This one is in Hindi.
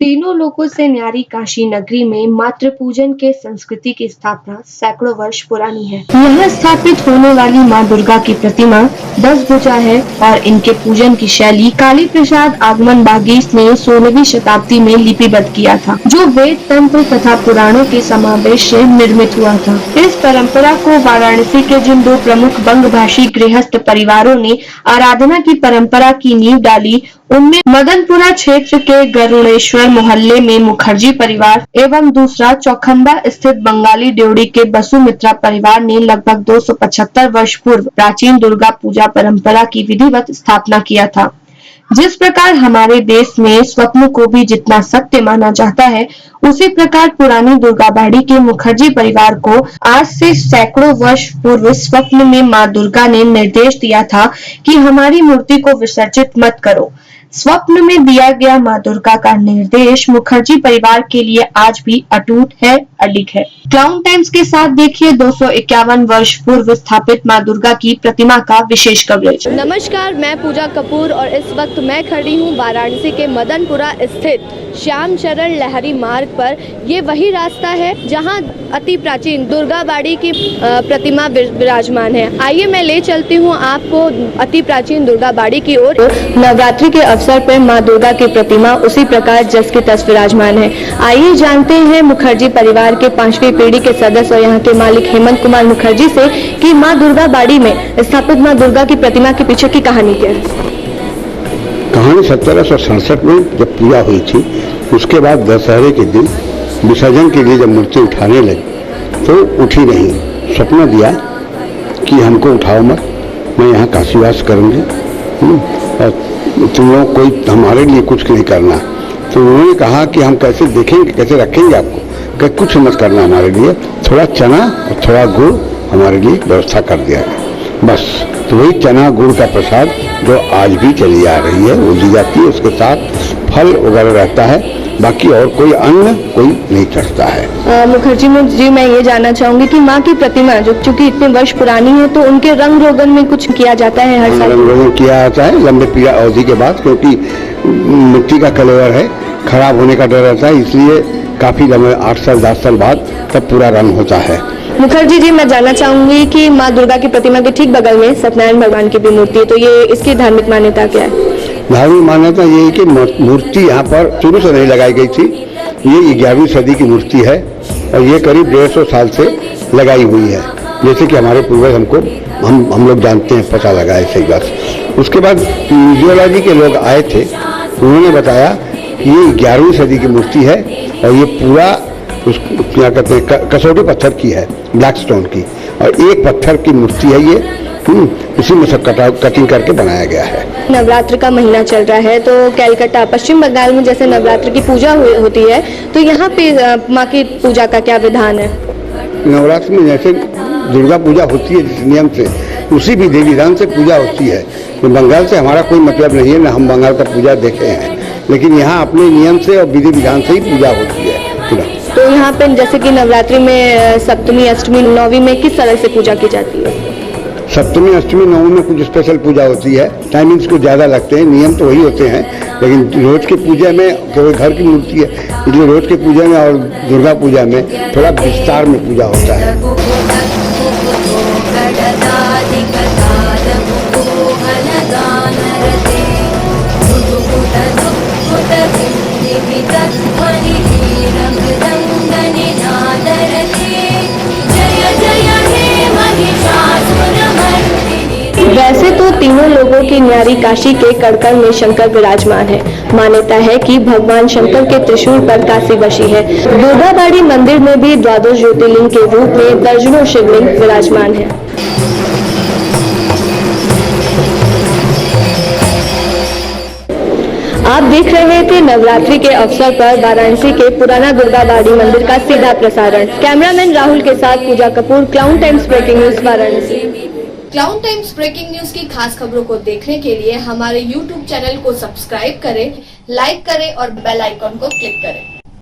तीनों लोकों से न्यारी काशी नगरी में मातृ पूजन के संस्कृति की स्थापना सैकड़ों वर्ष पुरानी है। यहाँ स्थापित होने वाली माँ दुर्गा की प्रतिमा 10 भुजा है और इनके पूजन की शैली काली प्रसाद आगमन बागीस ने 16वीं शताब्दी में लिपिबद्ध किया था, जो वेद तंत्र तथा पुराणों के समावेश से निर्मित हुआ था। इस परंपरा को वाराणसी के जिन दो प्रमुख बंगभाषी गृहस्थ परिवारों ने आराधना की परंपरा की नींव डाली, उनमें मदनपुरा क्षेत्र के गरुड़ेश्वर मोहल्ले में मुखर्जी परिवार एवं दूसरा चौखंबा स्थित बंगाली ड्योढ़ी के बसुमित्रा परिवार ने लगभग 275 वर्ष पूर्व प्राचीन दुर्गा पूजा परंपरा की विधिवत स्थापना किया था। जिस प्रकार हमारे देश में स्वप्न को भी जितना सत्य माना जाता है, उसी प्रकार पुरानी दुर्गाबाड़ी के मुखर्जी परिवार को आज से सैकड़ों वर्ष पूर्व स्वप्न में मां दुर्गा ने निर्देश दिया था कि हमारी मूर्ति को विसर्जित मत करो। स्वप्न में दिया गया मां दुर्गा का निर्देश मुखर्जी परिवार के लिए आज भी अटूट है, अडिग है। क्लाउन टाइम्स के साथ देखिए 251 वर्ष पूर्व स्थापित मां दुर्गा की प्रतिमा का विशेष कवरेज। नमस्कार, मैं पूजा कपूर और इस वक्त मैं खड़ी हूँ वाराणसी के मदनपुरा स्थित श्याम चरण लहरी मार्ग पर। ये वही रास्ता है जहाँ अति प्राचीन दुर्गाबाड़ी की प्रतिमा विराजमान है। आइए मैं ले चलती हूँ आपको अति प्राचीन दुर्गाबाड़ी की ओर। नवरात्रि के अवसर पर मां दुर्गा की प्रतिमा उसी प्रकार जस की तस विराजमान है। आइए जानते हैं मुखर्जी परिवार के 5वीं पीढ़ी के सदस्य और यहाँ के मालिक हेमंत कुमार मुखर्जी से कि मां दुर्गाबाड़ी में स्थापित मां दुर्गा की प्रतिमा के पीछे की कहानी क्या है। कहानी 1767 में जब पूजा हुई थी, उसके बाद दशहरे के दिन विसर्जन के लिए जब मूर्ति उठाने लगी तो उठी नहीं। सपना दिया कि हमको उठाओ मत, मैं यहाँ काशीवास करूँगी और तुम लोग कोई हमारे लिए कुछ नहीं करना। तो उन्होंने कहा कि हम कैसे देखेंगे, कैसे रखेंगे आपको, कि कुछ मत करना हमारे लिए, थोड़ा चना और थोड़ा गुड़ हमारे लिए व्यवस्था कर दिया गया बस। तो वही चना गुड़ का प्रसाद जो आज भी चली आ रही है वो दी जाती है, उसके साथ फल वगैरह रहता है, बाकी और कोई अन्न कोई नहीं चढ़ता है। मुखर्जी जी, मैं ये जानना चाहूंगी कि माँ की प्रतिमा जो चूंकि इतने वर्ष पुरानी है तो उनके रंग रोगन में कुछ किया जाता है हर साल? रंग रोगन किया जाता है लंबे पीड़ा अवधि के बाद, क्योंकि मिट्टी का कलर है, खराब होने का डर रहता है, इसलिए काफी लंबे 8 साल 10 साल बाद तब पूरा रंग होता है। मुखर्जी जी, मैं जानना चाहूंगी कि माँ दुर्गा की प्रतिमा के ठीक बगल में सत्यनारायण भगवान की भी मूर्ति है, तो ये इसकी धार्मिक मान्यता क्या है? धार्मिक मान्यता ये है कि मूर्ति यहाँ पर शुरू से नहीं लगाई गई थी। ये 11वीं सदी की मूर्ति है और ये करीब 150 साल से लगाई हुई है, जैसे कि हमारे पूर्वज हम लोग जानते हैं, पता लगाए सही बात। उसके बाद म्यूजियोलॉजी के लोग आए थे, उन्होंने बताया कि ये 11वीं सदी की मूर्ति है और ये पूरा क्या कहते हैं कसौटी पत्थर की है, ब्लैक स्टोन की, और एक पत्थर की मूर्ति है ये, इसी में सब कटिंग करके बनाया गया है। नवरात्र का महीना चल रहा है तो कलकत्ता पश्चिम बंगाल में जैसे नवरात्र की पूजा होती है, तो यहाँ पे माँ की पूजा का क्या विधान है? नवरात्र में जैसे दुर्गा पूजा होती है जिस नियम से, उसी विधि विधान से पूजा होती है। तो बंगाल से हमारा कोई मतलब नहीं है, न हम बंगाल का पूजा देखे हैं, लेकिन यहाँ अपने नियम से और विधि विधान से ही पूजा होती है। तो यहाँ पे जैसे कि नवरात्रि में सप्तमी अष्टमी नौवीं में किस तरह से पूजा की जाती है? सप्तमी अष्टमी नवमी में कुछ स्पेशल पूजा होती है, टाइमिंग्स कुछ ज़्यादा लगते हैं, नियम तो वही होते हैं, लेकिन रोज के पूजा में केवल घर की मूर्ति है, इसलिए रोज के पूजा में और दुर्गा पूजा में थोड़ा विस्तार में पूजा होता है। वैसे तो तीनों लोगों की न्यारी काशी के कड़कड़ में शंकर विराजमान है। मान्यता है कि भगवान शंकर के त्रिशूल पर काशी बसी है। दुर्गाबाड़ी मंदिर में भी द्वादश ज्योतिर्लिंग के रूप में दर्जनों शिवलिंग विराजमान है। आप देख रहे थे नवरात्रि के अवसर पर वाराणसी के पुराना दुर्गाबाड़ी मंदिर का सीधा प्रसारण। कैमरामैन राहुल के साथ Pooja Kapoor, Clown Times breaking news Varanasi. Clown Times breaking news की खास खबरों को देखने के लिए हमारे YouTube चैनल को सब्सक्राइब करें, लाइक करें और बेल आइकॉन को क्लिक करें।